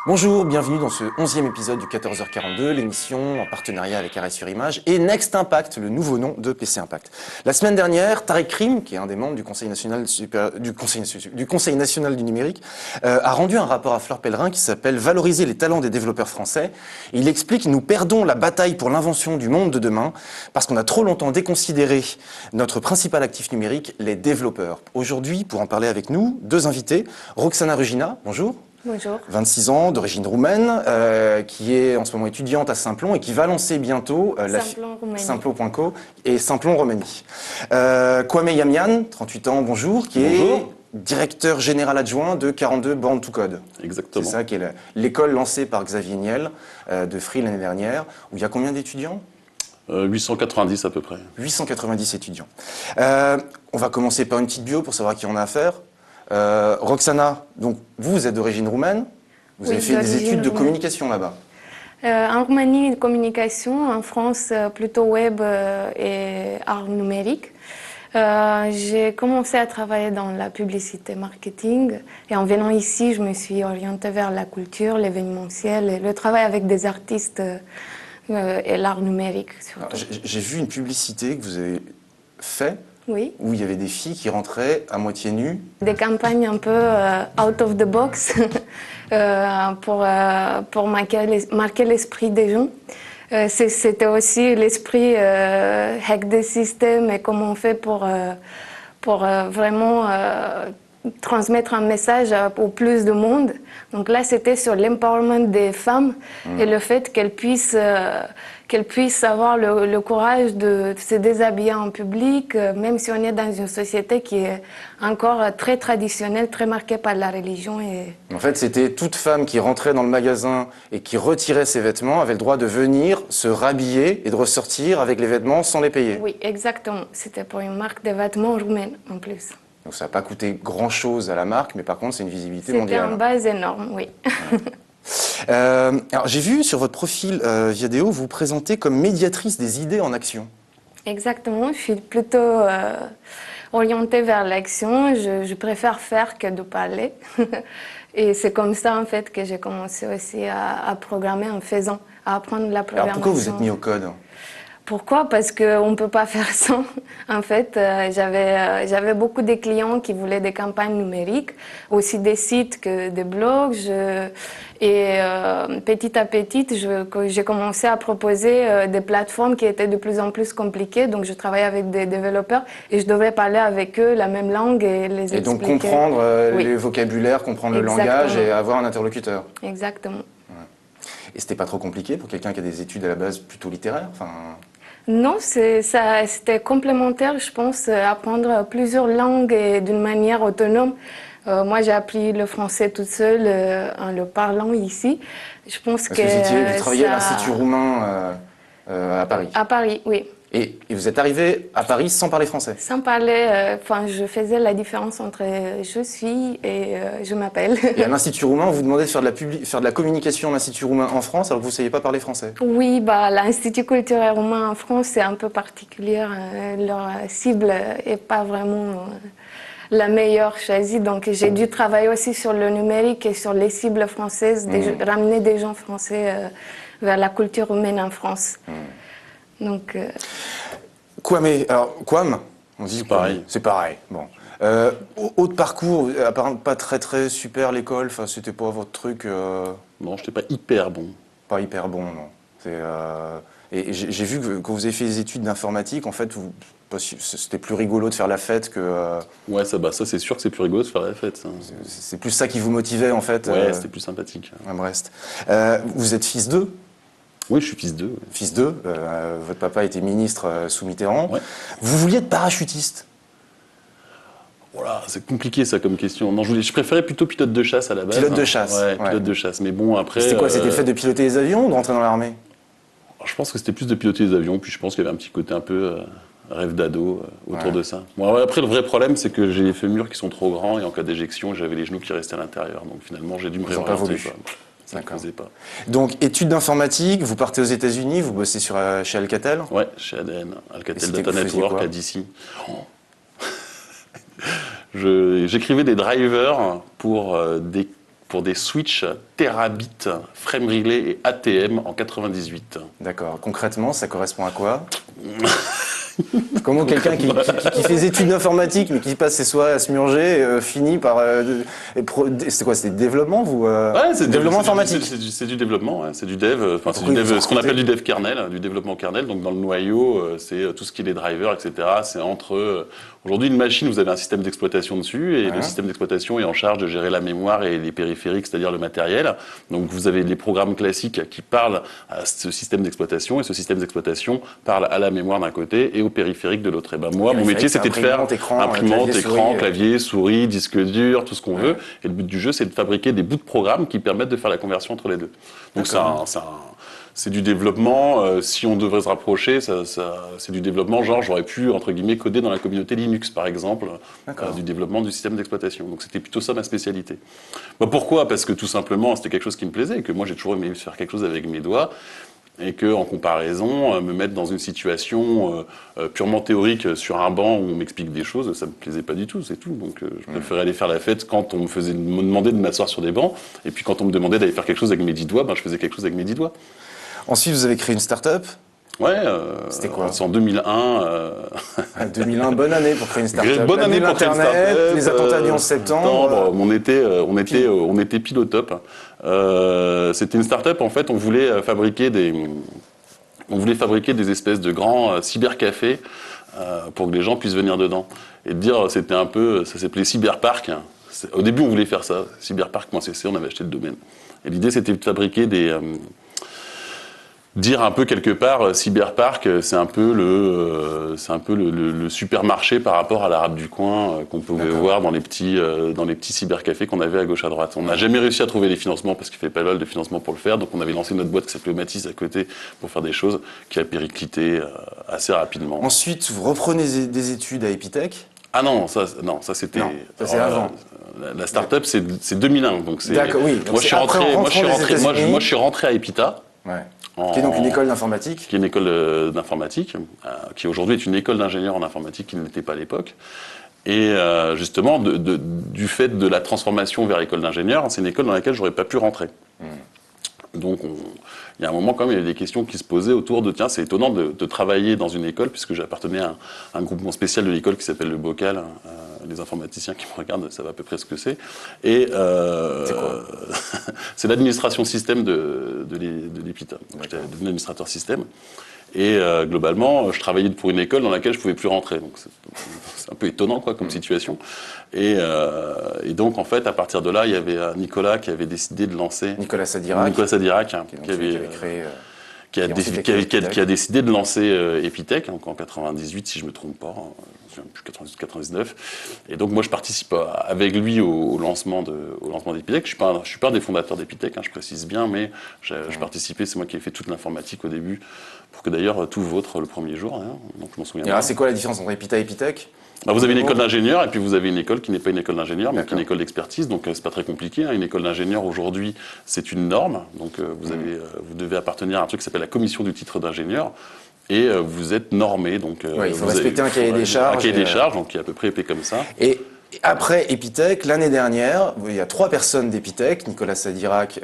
Bonjour, bienvenue dans ce 11e épisode du 14h42, l'émission en partenariat avec Arrêt sur Image et Next Impact, le nouveau nom de PC Impact. La semaine dernière, Tarek Krim, qui est un des membres du Conseil national, du Conseil national du numérique, a rendu un rapport à Fleur Pellerin qui s'appelle « Valoriser les talents des développeurs français ». Il explique « Nous perdons la bataille pour l'invention du monde de demain parce qu'on a trop longtemps déconsidéré notre principal actif numérique, les développeurs ». Aujourd'hui, pour en parler avec nous, deux invités. Roxana Rugina, bonjour. Bonjour. 26 ans, d'origine roumaine, qui est en ce moment étudiante à Simplon et qui va lancer bientôt Simplon.co et Simplon Roumanie. Kwame Yamian, 38 ans, bonjour, qui est directeur général adjoint de 42 Born to Code. Exactement. C'est ça, qui est l'école lancée par Xavier Niel de Free l'année dernière, où il y a combien d'étudiants ? 890 à peu près. 890 étudiants. On va commencer par une petite bio pour savoir qui on a affaire. Roxana, donc vous êtes d'origine roumaine, vous avez fait des études de communication là-bas. En Roumanie, communication, en France, plutôt web et art numérique. J'ai commencé à travailler dans la publicité marketing et en venant ici, je me suis orientée vers la culture, l'événementiel et le travail avec des artistes et l'art numérique surtout. J'ai vu une publicité que vous avez faite. Oui. Où il y avait des filles qui rentraient à moitié nues. Des campagnes un peu out of the box pour marquer l'esprit des gens. C'était aussi l'esprit hack des systèmes et comment on fait pour vraiment transmettre un message au plus de monde. Donc là, c'était sur l'empowerment des femmes et le fait qu'elles puissent avoir le courage de se déshabiller en public, même si on est dans une société qui est encore très traditionnelle, très marquée par la religion. En fait, c'était toute femme qui rentrait dans le magasin et qui retirait ses vêtements avait le droit de venir se rhabiller et de ressortir avec les vêtements sans les payer. Oui, exactement. C'était pour une marque de vêtements roumaine en plus. Donc ça n'a pas coûté grand-chose à la marque, mais par contre, c'est une visibilité mondiale. C'était en base énorme, oui. Ouais. Alors j'ai vu sur votre profil Viadeo, vous vous présentez comme médiatrice des idées en action. Exactement, je suis plutôt orientée vers l'action. Je préfère faire que de parler. Et c'est comme ça en fait que j'ai commencé aussi à programmer en faisant, à apprendre la programmation. Alors pourquoi vous êtes mis au code ? Pourquoi? Parce qu'on ne peut pas faire sans. En fait, j'avais beaucoup de clients qui voulaient des campagnes numériques, aussi des sites que des blogs. Et petit à petit, j'ai commencé à proposer des plateformes qui étaient de plus en plus compliquées. Donc, je travaillais avec des développeurs et je devais parler avec eux la même langue et les expliquer. Et donc comprendre les vocabulaires, comprendre le langage et avoir un interlocuteur. Exactement. Ouais. Et c'était pas trop compliqué pour quelqu'un qui a des études à la base plutôt littéraires, enfin... Non, c'était complémentaire, je pense, apprendre plusieurs langues et d'une manière autonome. Moi, j'ai appris le français toute seule en le parlant ici. Je pense que vous travaillez à l'Institut roumain à Paris. À Paris, oui. Et vous êtes arrivé à Paris sans parler français? Sans parler, je faisais la différence entre je suis et je m'appelle. Et à l'Institut roumain, on vous demandait de faire de la communication à l'Institut roumain en France alors que vous ne saviez pas parler français? Oui, l'Institut culturel roumain en France, c'est un peu particulier. Leur cible n'est pas vraiment la meilleure choisie. Donc j'ai dû travailler aussi sur le numérique et sur les cibles françaises, ramener des gens français vers la culture roumaine en France. Donc, Kwame, on dit pareil. C'est pareil. Bon. Autre parcours, apparemment pas très super l'école, enfin c'était pas votre truc. Non, je n'étais pas hyper bon. Pas hyper bon, non. Et j'ai vu que quand vous avez fait des études d'informatique, en fait, c'était plus rigolo de faire la fête que. Ouais, ça c'est sûr que c'est plus rigolo de faire la fête. Ça. C'est plus ça qui vous motivait en fait. Ouais, c'était plus sympathique. À Brest. Vous êtes fils d'eux? Oui, je suis fils d'eux. Fils d'eux. Votre papa était ministre sous Mitterrand. Ouais. Vous vouliez être parachutiste? Voilà, c'est compliqué ça comme question. Non, je préférais plutôt pilote de chasse à la base. Pilote de chasse. Ouais, pilote de chasse. Mais bon, après. C'était quoi? C'était le fait de piloter les avions ou de rentrer dans l'armée? Je pense que c'était plus de piloter les avions. Puis je pense qu'il y avait un petit côté un peu rêve d'ado autour de ça. Bon, après, le vrai problème, c'est que j'ai les fémurs qui sont trop grands et en cas d'éjection, j'avais les genoux qui restaient à l'intérieur. Donc finalement, j'ai dû me réorienter. Ça ne faisait pas. Donc, études d'informatique, vous partez aux États-Unis, vous bossez chez Alcatel? Ouais, chez ADN, Alcatel Data Network à DC. J'écrivais des drivers pour des pour des switches Terabit, frame relay et ATM en 98. D'accord. Concrètement, ça correspond à quoi? Comment quelqu'un qui fait des études d'informatique, mais qui passe ses soirées à se murger, finit par... c'est quoi? C'est du développement, vous Ouais, c'est développement informatique. C'est du développement, ouais, c'est du dev. Enfin, c'est du dev, ce qu'on appelle du dev kernel, du développement kernel. Donc dans le noyau, c'est tout ce qui est les drivers, etc. C'est entre... Aujourd'hui, une machine, vous avez un système d'exploitation dessus, et le système d'exploitation est en charge de gérer la mémoire et les périphériques, c'est-à-dire le matériel. Donc vous avez les programmes classiques qui parlent à ce système d'exploitation, et ce système d'exploitation parle à la mémoire d'un côté et aux périphériques de l'autre. Et ben moi, mon métier, c'était de faire imprimante, écran, clavier, souris, disque dur, tout ce qu'on veut. Et le but du jeu, c'est de fabriquer des bouts de programme qui permettent de faire la conversion entre les deux. Donc c'est du développement, si on devrait se rapprocher, c'est du développement, genre j'aurais pu, entre guillemets, coder dans la communauté Linux, par exemple, du développement du système d'exploitation. Donc c'était plutôt ça ma spécialité. Bah, pourquoi? Parce que tout simplement, c'était quelque chose qui me plaisait, et que moi j'ai toujours aimé faire quelque chose avec mes doigts, et que en comparaison, me mettre dans une situation purement théorique sur un banc où on m'explique des choses, ça me plaisait pas du tout, c'est tout. Donc je préférais aller faire la fête quand on me demandait de m'asseoir sur des bancs, et puis quand on me demandait d'aller faire quelque chose avec mes 10 doigts, ben, je faisais quelque chose avec mes 10 doigts. Ensuite, vous avez créé une start-up. Ouais, c'était quoi? C'est en 2001. 2001, bonne année pour créer une start-up. Bonne année pour créer une start-up. Les attentats du 11 septembre. On était pile au top. C'était une start-up, en fait, on voulait fabriquer des espèces de grands cybercafés pour que les gens puissent venir dedans. Et de dire, c'était un peu, ça s'appelait Cyberpark. Au début, on voulait faire ça, cyberpark.cc, on avait acheté le domaine. Et l'idée, c'était de fabriquer dire un peu quelque part, Cyberpark, c'est un peu le supermarché par rapport à l'arabe du coin qu'on pouvait voir dans les petits cybercafés qu'on avait à gauche à droite. On n'a jamais réussi à trouver les financements parce qu'il n'y avait pas mal de financement pour le faire, donc on avait lancé notre boîte qui s'appelait Matisse à côté pour faire des choses qui a périclité assez rapidement. Ensuite, vous reprenez des études à Epitech. Ah non, ça c'était. Non, ça c'est avant. La start-up c'est 2001, donc c'est. D'accord, oui. Moi je suis rentré à Epita. Ouais. Qui est donc une école d'informatique. Qui est une école d'informatique, qui aujourd'hui est une école d'ingénieurs en informatique qui ne l'était pas à l'époque. Et justement, du fait de la transformation vers l'école d'ingénieurs, c'est une école dans laquelle j'aurais pas pu rentrer. Donc, il y a un moment quand même, il y avait des questions qui se posaient autour de, tiens, c'est étonnant de travailler dans une école, puisque j'appartenais à un groupement spécial de l'école qui s'appelle le Bocal. Les informaticiens qui me regardent savent à peu près ce que c'est. Et c'est quoi? C'est l'administration système de l'EPITA. J'étais devenu administrateur système. Et globalement, je travaillais pour une école dans laquelle je ne pouvais plus rentrer. Donc c'est un peu étonnant quoi, comme situation. Et donc, en fait, à partir de là, il y avait Nicolas qui avait décidé de lancer... Nicolas Sadirac, qui a décidé de lancer Epitech en 98, si je ne me trompe pas, plus 98-99. Et donc, moi, je participe avec lui au lancement d'Epitech. Je ne suis pas un des fondateurs d'Epitech, je précise bien, mais je participais, c'est moi qui ai fait toute l'informatique au début, pour que d'ailleurs tout vôtre le premier jour. Donc, je m'en souviens. Et alors, c'est quoi la différence entre Epita et Epitech? Vous avez une école d'ingénieur et puis vous avez une école qui n'est pas une école d'ingénieur, mais qui est une école d'expertise. Donc c'est pas très compliqué. Une école d'ingénieur aujourd'hui, c'est une norme. Donc vous devez appartenir à un truc qui s'appelle la commission du titre d'ingénieur. Et vous êtes normé. Donc il faut respecter un cahier des charges. Un cahier des charges, donc qui est à peu près épais comme ça. Et après Epitech, l'année dernière, il y a 3 personnes d'Epitech, Nicolas Sadirac,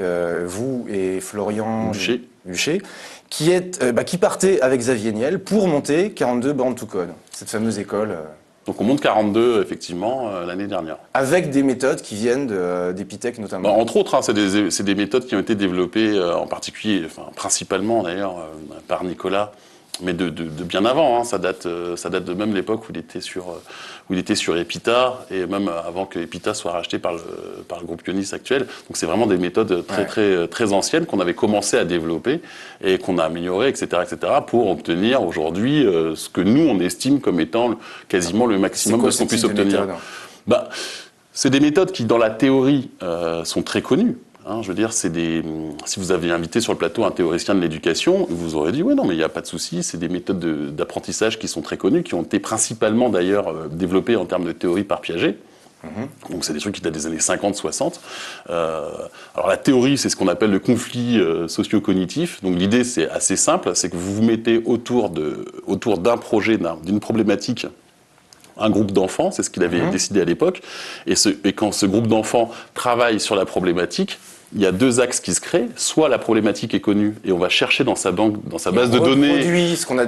vous et Florian Buchet, qui partaient avec Xavier Niel pour monter 42 Born to Code, cette fameuse école. Donc on monte 42 effectivement l'année dernière. Avec des méthodes qui viennent d'Epitech notamment. Entre autres, c'est des méthodes qui ont été développées en particulier, principalement d'ailleurs par Nicolas, mais de bien avant. Ça date de même l'époque où il était sur Epita et même avant que Epita soit racheté par le groupe Ionis actuel. Donc c'est vraiment des méthodes très anciennes qu'on avait commencé à développer et qu'on a améliorées, etc., pour obtenir aujourd'hui ce que nous on estime comme étant quasiment le maximum de ce qu'on puisse obtenir. C'est des méthodes qui dans la théorie sont très connues. Je veux dire, si vous avez invité sur le plateau un théoricien de l'éducation, vous aurez dit, oui, non, mais il n'y a pas de souci, c'est des méthodes d'apprentissage qui sont très connues, qui ont été principalement d'ailleurs développées en termes de théorie par Piaget. Donc c'est des trucs qui datent des années 50-60. Alors la théorie, c'est ce qu'on appelle le conflit socio-cognitif. Donc l'idée, c'est assez simple, c'est que vous vous mettez autour d'un projet, d'une problématique un groupe d'enfants, c'est ce qu'il avait décidé à l'époque, et quand ce groupe d'enfants travaille sur la problématique, il y a deux axes qui se créent. Soit la problématique est connue et on va chercher dans sa banque, dans sa base de données,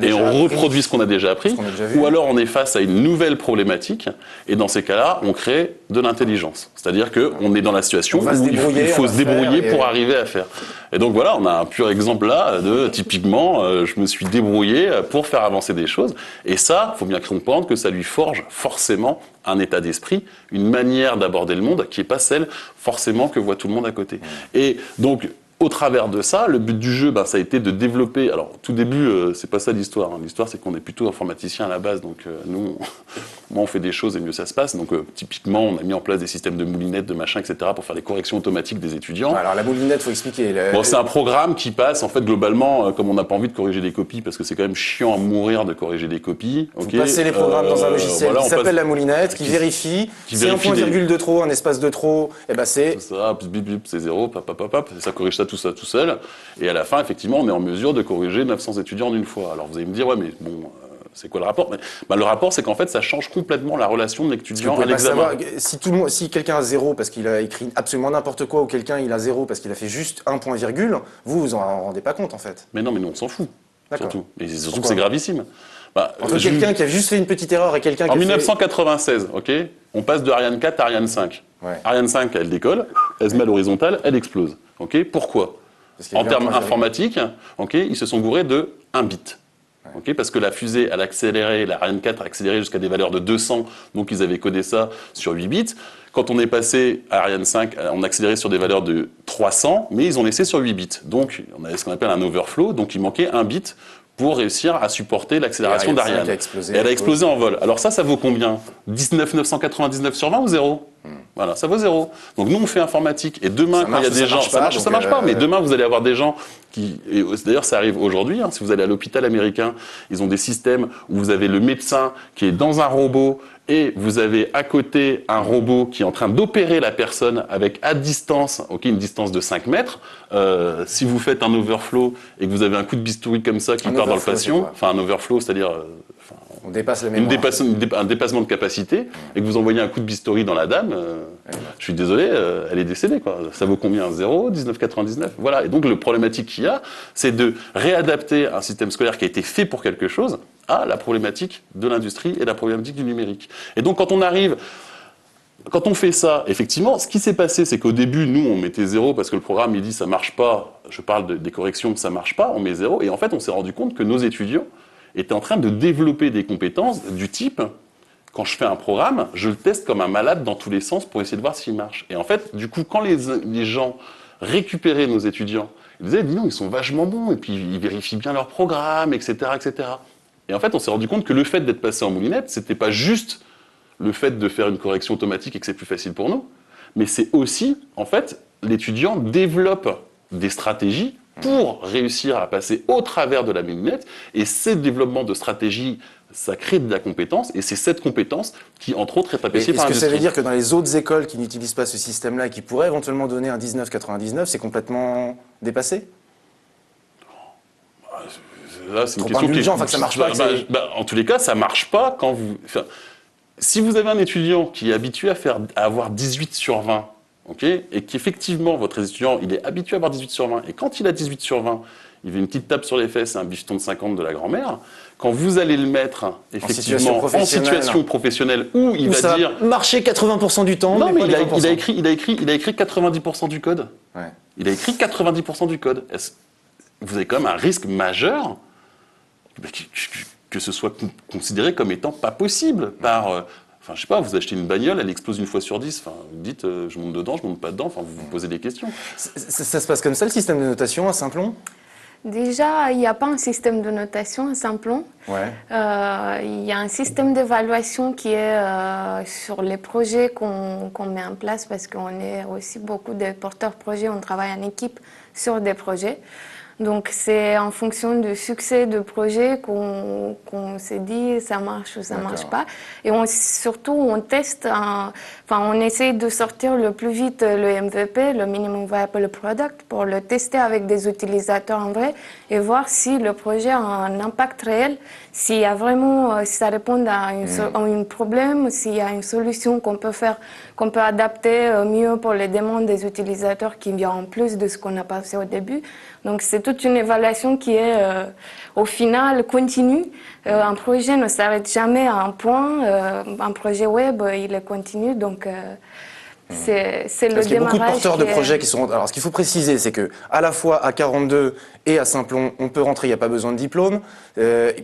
et on reproduit ce qu'on a déjà appris. Ou alors on est face à une nouvelle problématique et dans ces cas-là, on crée de l'intelligence. C'est-à-dire qu'on est dans la situation où il faut se débrouiller pour arriver à faire. Et donc voilà, on a un pur exemple là de typiquement, je me suis débrouillé pour faire avancer des choses. Et ça, il faut bien comprendre que ça lui forge forcément un état d'esprit, une manière d'aborder le monde qui n'est pas celle forcément que voit tout le monde à côté. Et donc, au travers de ça, le but du jeu, ça a été de développer... Alors, tout début, c'est pas ça l'histoire. L'histoire, c'est qu'on est plutôt informaticien à la base. Donc, nous, moi, on fait des choses et mieux ça se passe. Donc, typiquement, on a mis en place des systèmes de moulinettes, de machin, etc. pour faire des corrections automatiques des étudiants. Alors, la moulinette, il faut expliquer. Bon, c'est un programme qui passe, en fait, globalement, comme on n'a pas envie de corriger des copies, parce que c'est quand même chiant à mourir de corriger des copies. Vous passez les programmes dans un logiciel qui s'appelle la moulinette, qui vérifie. Si un point virgule de trop, un espace de trop, c'est... ça, bip, bip, c'est zéro, ça corrige ça tout seul. Et à la fin, effectivement, on est en mesure de corriger 900 étudiants en une fois. Alors vous allez me dire, ouais, mais bon, c'est quoi le rapport? Le rapport, c'est qu'en fait, ça change complètement la relation de l'étudiant à l'examen. Si quelqu'un a zéro parce qu'il a écrit absolument n'importe quoi, ou quelqu'un il a zéro parce qu'il a fait juste un point virgule, vous en rendez pas compte en fait. Mais non, mais nous on s'en fout. Surtout. Et surtout que c'est gravissime. Entre quelqu'un qui a juste fait une petite erreur et quelqu'un qui En 1996, on passe de Ariane 4 à Ariane 5. Ouais. Ariane 5, elle décolle, elle se met à l'horizontale, elle explose. Pourquoi? En termes informatiques, ils se sont gourés de 1 bit. Parce que la fusée, elle a accéléré, la Ariane 4 a accéléré jusqu'à des valeurs de 200, donc ils avaient codé ça sur 8 bits. Quand on est passé à Ariane 5, on a accéléré sur des valeurs de 300, mais ils ont laissé sur 8 bits. Donc on avait ce qu'on appelle un overflow, donc il manquait 1 bit pour réussir à supporter l'accélération d'Ariane. Et elle a explosé en vol. Alors ça vaut combien? 19 999 sur 20 ou 0? Voilà, ça vaut 0. Donc nous, on fait informatique. Et demain, quand il y a des gens... Ça marche pas, mais demain, vous allez avoir des gens qui... D'ailleurs, ça arrive aujourd'hui. Si vous allez à l'hôpital américain, ils ont des systèmes où vous avez le médecin qui est dans un robot et vous avez à côté un robot qui est en train d'opérer la personne avec à distance, une distance de 5 mètres. Si vous faites un overflow et que vous avez un coup de bistouri comme ça qui part dans le patient, un overflow, c'est-à-dire... on dépasse la mémoire. Un dépassement de capacité, et que vous envoyez un coup de bistouri dans la dame, je suis désolé, elle est décédée, quoi. Ça vaut combien? 0, 19,99. Voilà. Et donc, le problématique qu'il y a, c'est de réadapter un système scolaire qui a été fait pour quelque chose à la problématique de l'industrie et la problématique du numérique. Et donc, quand on fait ça, effectivement, ce qui s'est passé, c'est qu'au début, nous, on mettait 0 parce que le programme, il dit ça marche pas. Je parle des corrections, ça marche pas, on met 0. Et en fait, on s'est rendu compte que nos étudiants étaient en train de développer des compétences du type, quand je fais un programme, je le teste comme un malade dans tous les sens pour essayer de voir s'il marche. Et en fait, du coup, quand les gens récupéraient nos étudiants, ils disaient, dis non, ils sont vachement bons, et puis ils vérifient bien leur programme, etc., etc. Et en fait, on s'est rendu compte que le fait d'être passé en moulinette, c'était pas juste le fait de faire une correction automatique et que c'est plus facile pour nous, mais c'est aussi, en fait, l'étudiant développe des stratégies pour réussir à passer au travers de la moulinette, et ces développements de stratégies, ça crée de la compétence, et c'est cette compétence qui, entre autres, est appréciée par l'industrie. Est-ce que ça veut dire que dans les autres écoles qui n'utilisent pas ce système-là et qui pourraient éventuellement donner un 19,99, c'est complètement dépassé? Là, c'est une question qui que ça marche pas. En tous les cas, ça marche pas quand vous... si vous avez un étudiant qui est habitué à avoir 18 sur 20, et qu'effectivement, votre étudiant, il est habitué à avoir 18 sur 20, et quand il a 18 sur 20, il veut une petite tape sur les fesses et un bifton de 50 de la grand-mère, quand vous allez le mettre, effectivement, en situation professionnelle, où il va dire... marcher 80% du temps, non, mais il a écrit 90% du code. Ouais. Il a écrit 90% du code. Vous avez quand même un risque majeur que ce soit considéré comme étant pas possible par... je sais pas, vous achetez une bagnole, elle explose une fois sur 10. Vous dites, je monte dedans, je monte pas dedans. Vous vous posez des questions. Ça se passe comme ça, le système de notation à Simplon? Déjà, il n'y a pas un système de notation à Simplon. Ouais. Il y a un système d'évaluation qui est sur les projets qu'on met en place parce qu'on est aussi beaucoup de porteurs projets, on travaille en équipe sur des projets. Donc c'est en fonction du succès du projet qu'on s'est dit ça marche ou ça marche pas. Et surtout on teste, on essaie de sortir le plus vite le MVP, le minimum viable product, pour le tester avec des utilisateurs en vrai et voir si le projet a un impact réel, s'il y a vraiment, si ça répond à un problème, s'il y a une solution qu'on peut faire, qu'on peut adapter mieux pour les demandes des utilisateurs qui viennent en plus de ce qu'on a passé au début. Donc c'est toute une évaluation qui est au final continue. Un projet ne s'arrête jamais à un point. Un projet web, il est continu. Donc c'est le démarrage. Il y a beaucoup de porteurs de projets qui sont. Alors ce qu'il faut préciser, c'est que à la fois à 42 et à Simplon, on peut rentrer, il n'y a pas besoin de diplôme.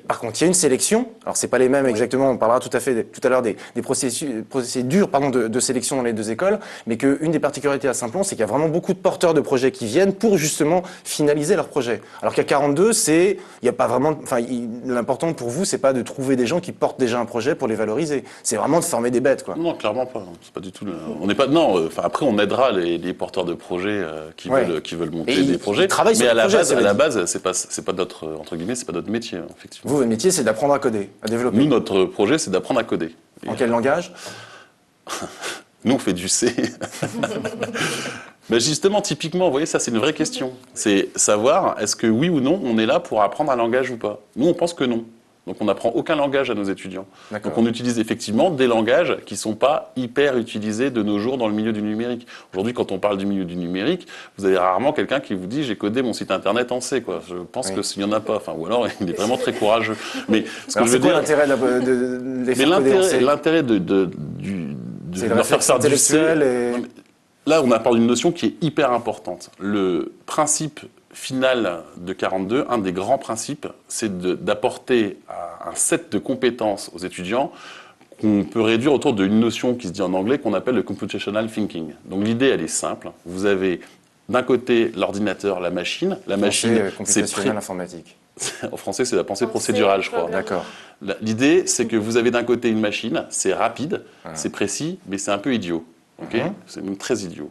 Par contre, il y a une sélection. Alors c'est pas les mêmes exactement. On parlera tout à l'heure des procédures de sélection dans les deux écoles. Mais qu'une des particularités à Simplon, c'est qu'il y a vraiment beaucoup de porteurs de projets qui viennent pour justement finaliser leur projet. Alors qu'à 42, il n'y a pas vraiment. Enfin, l'important pour vous, c'est pas de trouver des gens qui portent déjà un projet pour les valoriser. C'est vraiment de former des bêtes, quoi. Non, clairement pas. C'est pas du tout. On n'est pas. Non. Après, on aidera les porteurs de projets qui veulent monter des projets. Mais à la base, c'est pas notre entre guillemets, c'est pas notre métier, effectivement. Vous, votre métier, c'est d'apprendre à coder, à développer. Nous, notre projet, c'est d'apprendre à coder. En quel langage? Nous, on fait du C. Mais justement, typiquement, vous voyez, ça, c'est une vraie question. C'est savoir, est-ce que oui ou non, on est là pour apprendre un langage ou pas? Nous, on pense que non. Donc, on n'apprend aucun langage à nos étudiants. Donc, on utilise effectivement des langages qui ne sont pas hyper utilisés de nos jours dans le milieu du numérique. Aujourd'hui, quand on parle du milieu du numérique, vous avez rarement quelqu'un qui vous dit « j'ai codé mon site internet en C ». Je pense que s'il n'y en a pas. Enfin, ou alors, il est vraiment très courageux. Mais ce que je veux dire, l'intérêt de les faire coder en C? L'intérêt de leur faire faire du C... Là, on a parlé d'une notion qui est hyper importante. Le principe final de 42, un des grands principes, c'est d'apporter un set de compétences aux étudiants qu'on peut réduire autour d'une notion qui se dit en anglais qu'on appelle le computational thinking. Donc l'idée, elle est simple. Vous avez d'un côté l'ordinateur, la machine. La machine, c'est informatique. En français, c'est la pensée procédurale, je crois. D'accord. L'idée, c'est que vous avez d'un côté une machine, c'est rapide, c'est précis, mais c'est un peu idiot. Okay, c'est même très idiot.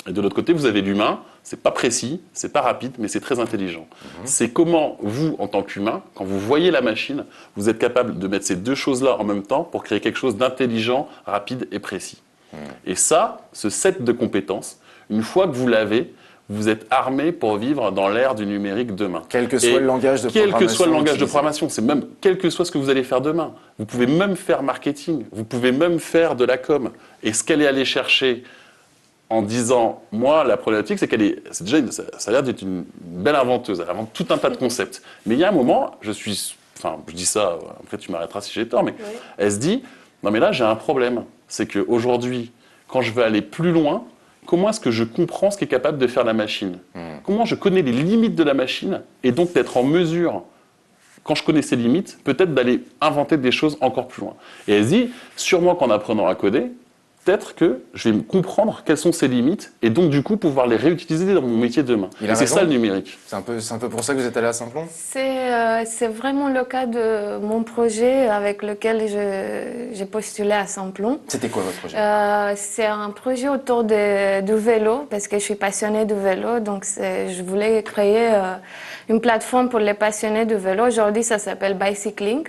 Et de l'autre côté, vous avez l'humain, c'est pas précis, c'est pas rapide, mais c'est très intelligent. C'est comment vous, en tant qu'humain, quand vous voyez la machine, vous êtes capable de mettre ces deux choses-là en même temps pour créer quelque chose d'intelligent, rapide et précis. Et ça, ce set de compétences, une fois que vous l'avez, vous êtes armé pour vivre dans l'ère du numérique demain. Quel que soit le langage de programmation. Quel que soit le langage de programmation, c'est même quel que soit ce que vous allez faire demain. Vous pouvez même faire marketing, vous pouvez même faire de la com. Et ce qu'elle est allée chercher en disant, moi, la problématique, c'est ça a l'air d'être une belle inventeuse. Elle invente tout un tas de concepts. Mais il y a un moment, je dis ça, après tu m'arrêteras si j'ai tort, mais elle se dit, non mais là, j'ai un problème. C'est qu'aujourd'hui, quand je veux aller plus loin, comment est-ce que je comprends ce qu'est capable de faire la machine? Comment je connais les limites de la machine et donc d'être en mesure, quand je connais ces limites, peut-être d'aller inventer des choses encore plus loin. Et elle se dit, sûrement qu'en apprenant à coder, peut-être que je vais comprendre quelles sont ces limites et donc du coup pouvoir les réutiliser dans mon métier demain. Et c'est ça le numérique. C'est un peu pour ça que vous êtes allé à Simplon? C'est vraiment le cas de mon projet avec lequel j'ai postulé à Simplon. C'était quoi votre projet? C'est un projet autour du vélo parce que je suis passionnée de vélo, donc je voulais créer une plateforme pour les passionnés de vélo. Aujourd'hui, ça s'appelle Bicycling.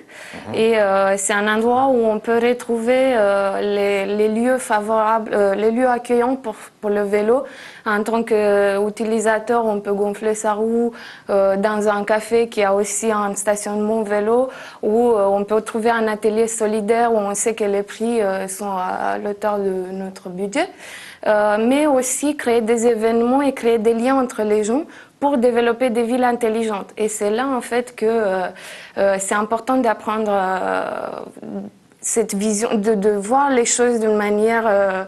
Et c'est un endroit où on peut retrouver les lieux favorables, les lieux accueillants pour le vélo. En tant qu'utilisateur, on peut gonfler sa roue dans un café qui a aussi un stationnement vélo, ou on peut trouver un atelier solidaire où on sait que les prix sont à l'auteur de notre budget. Mais aussi créer des événements et créer des liens entre les gens pour développer des villes intelligentes. Et c'est là, en fait, que c'est important d'apprendre cette vision, de voir les choses d'une manière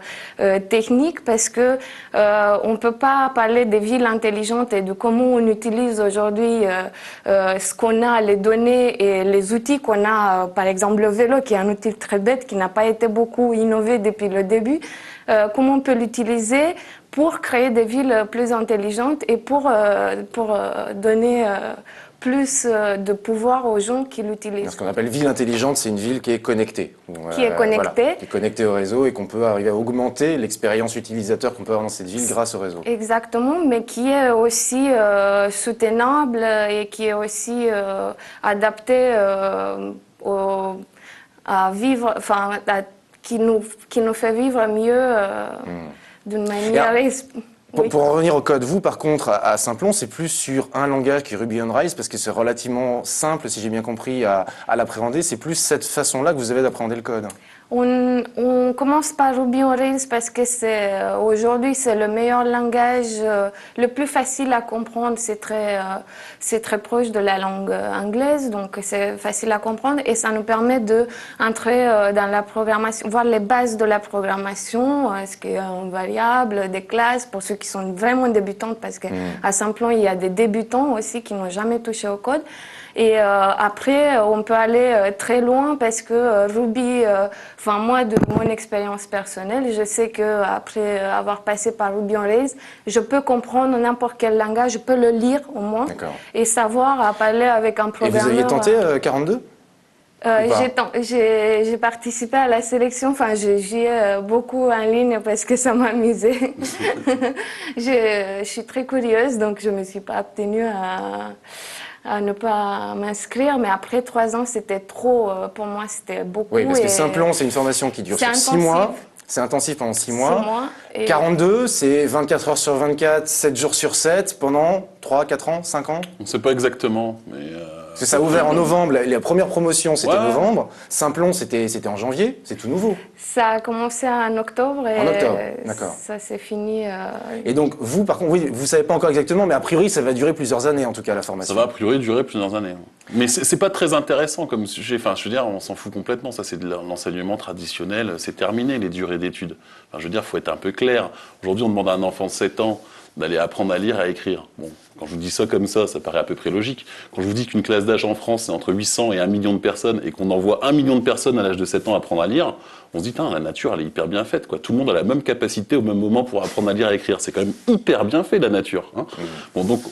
technique, parce que on ne peut pas parler des villes intelligentes et de comment on utilise aujourd'hui ce qu'on a, les données et les outils qu'on a, par exemple le vélo, qui est un outil très bête, qui n'a pas été beaucoup innové depuis le début. Comment on peut l'utiliser pour créer des villes plus intelligentes et pour donner, plus de pouvoir aux gens qui l'utilisent. Ce qu'on appelle ville intelligente, c'est une ville qui est connectée. Qui est connectée. Voilà, qui est connectée au réseau et qu'on peut arriver à augmenter l'expérience utilisateur qu'on peut avoir dans cette ville grâce au réseau. Exactement, mais qui est aussi soutenable et qui est aussi adapté à vivre, enfin, qui nous fait vivre mieux d'une manière. Oui. Pour en revenir au code, vous, par contre, à Simplon, c'est plus sur un langage qui est Ruby on Rails, parce que c'est relativement simple, si j'ai bien compris, à l'appréhender. C'est plus cette façon-là que vous avez d'appréhender le code. On commence par Ruby on Rails parce que aujourd'hui c'est le meilleur langage, le plus facile à comprendre. C'est très proche de la langue anglaise, donc c'est facile à comprendre et ça nous permet d'entrer dans la programmation, voir les bases de la programmation, ce qu'il y a en variable, des classes pour ceux qui sont vraiment débutants, parce qu'à Simplon il y a des débutants aussi qui n'ont jamais touché au code. Et après, on peut aller très loin parce que Ruby, enfin moi, de mon expérience personnelle, je sais qu'après avoir passé par Ruby on Rails, je peux comprendre n'importe quel langage, je peux le lire au moins et savoir à parler avec un programmeur. Et vous aviez tenté 42 j'ai participé à la sélection, enfin j'y ai beaucoup en ligne parce que ça m'amusait. Je suis très curieuse, donc je ne me suis pas obtenue à ne pas m'inscrire, mais après 3 ans, c'était trop, pour moi, c'était beaucoup. Oui, parce que Simplon, c'est une formation qui dure sur 6 mois. C'est intensif pendant 6 mois. 42, c'est 24 heures sur 24, 7 jours sur 7, pendant 3, 4 ans, 5 ans. On ne sait pas exactement, mais... Parce que ça a ouvert en novembre, la première promotion c'était novembre, Simplon c'était en janvier, c'est tout nouveau. Ça a commencé en octobre et d'accord. Ça s'est fini. Et donc vous par contre, oui, vous ne savez pas encore exactement, mais a priori ça va durer plusieurs années en tout cas la formation. Ça va a priori durer plusieurs années. Mais c'est pas très intéressant comme sujet, enfin je veux dire on s'en fout complètement, ça c'est de l'enseignement traditionnel, c'est terminé les durées d'études. Enfin, je veux dire, il faut être un peu clair. Aujourd'hui on demande à un enfant de 7 ans d'aller apprendre à lire et à écrire. Bon, quand je vous dis ça comme ça paraît à peu près logique. Quand je vous dis qu'une classe d'âge en France, c'est entre 800 et 1 million de personnes, et qu'on envoie 1 million de personnes à l'âge de 7 ans apprendre à lire, on se dit, la nature, elle est hyper bien faite, quoi. Tout le monde a la même capacité au même moment pour apprendre à lire et à écrire. C'est quand même hyper bien fait, la nature. Hein. Bon, donc,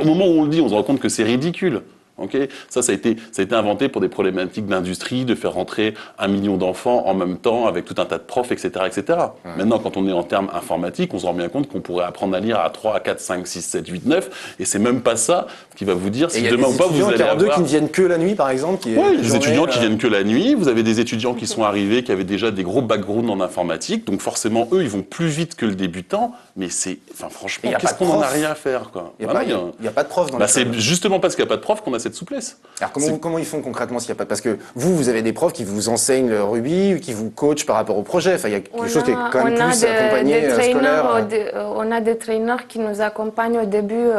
au moment où on le dit, on se rend compte que c'est ridicule. Okay, ça a été inventé pour des problématiques d'industrie, de faire rentrer 1 million d'enfants en même temps avec tout un tas de profs, etc. etc. Maintenant, quand on est en termes informatiques, on se rend bien compte qu'on pourrait apprendre à lire à 3, 4, 5, 6, 7, 8, 9, et c'est même pas ça qui va vous dire si demain ou pas vous allez avoir... Il y a des étudiants qui ne viennent que la nuit, par exemple. Oui, des étudiants qui viennent que la nuit. Vous avez des étudiants qui sont arrivés, qui avaient déjà des gros backgrounds en informatique, donc forcément, eux, ils vont plus vite que le débutant, mais franchement, qu'est-ce qu'on en a rien à faire, quoi. Il n'y a pas de prof dans c'est justement parce qu'il n'y a pas de prof qu'on a cette souplesse. Alors comment ils font concrètement s'il n'y a pas de... Parce que vous avez des profs qui vous enseignent le Ruby, qui vous coachent par rapport au projet. Enfin, il y a quelque chose qui est quand même plus accompagné scolaire. On a des trainers qui nous accompagnent au début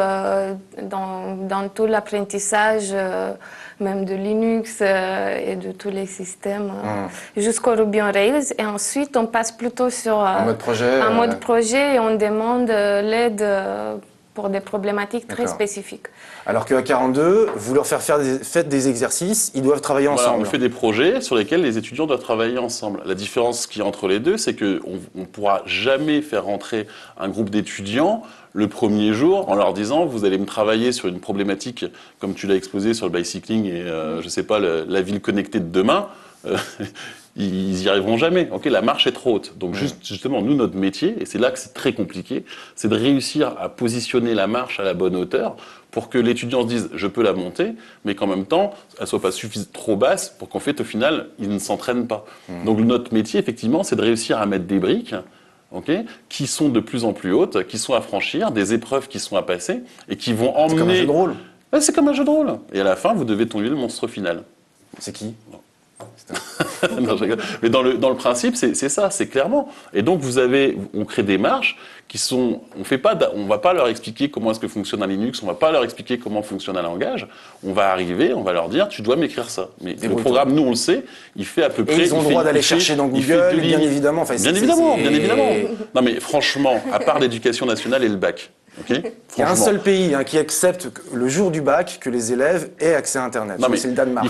dans tout l'apprentissage, même de Linux et de tous les systèmes, jusqu'au Ruby on Rails. Et ensuite, on passe plutôt sur un mode projet et on demande l'aide pour des problématiques très spécifiques. Alors qu'à 42, vous leur faites des exercices, ils doivent travailler ensemble. On fait des projets sur lesquels les étudiants doivent travailler ensemble. La différence qu'il y a entre les deux, c'est qu'on ne pourra jamais faire rentrer un groupe d'étudiants le premier jour en leur disant « vous allez me travailler sur une problématique comme tu l'as exposé sur le bicycling et je sais pas, la ville connectée de demain ». Ils y arriveront jamais. Okay, la marche est trop haute. Donc justement, nous, notre métier, et c'est là que c'est très compliqué, c'est de réussir à positionner la marche à la bonne hauteur pour que l'étudiant se dise « je peux la monter », mais qu'en même temps, elle soit pas trop basse pour qu'en fait, au final, il ne s'entraîne pas. Donc notre métier, effectivement, c'est de réussir à mettre des briques qui sont de plus en plus hautes, qui sont à franchir, des épreuves qui sont à passer et qui vont emmener... C'est comme un jeu de rôle. C'est comme un jeu de rôle. Et à la fin, vous devez tomber le monstre final. C'est qui ? Non, je rigole. Mais dans le principe, c'est ça, c'est clairement. Et donc on crée des marches qui sont, on va pas leur expliquer comment est-ce que fonctionne un Linux, on va pas leur expliquer comment fonctionne un langage. On va arriver, on va leur dire, tu dois m'écrire ça. Mais le programme, nous on le sait, il fait à peu près. Et ils ont le droit d'aller chercher dans Google, bien évidemment. Enfin, bien évidemment. Non mais franchement, à part l'éducation nationale et le bac. Okay, il y a un seul pays qui accepte le jour du bac que les élèves aient accès à Internet. C'est le Danemark.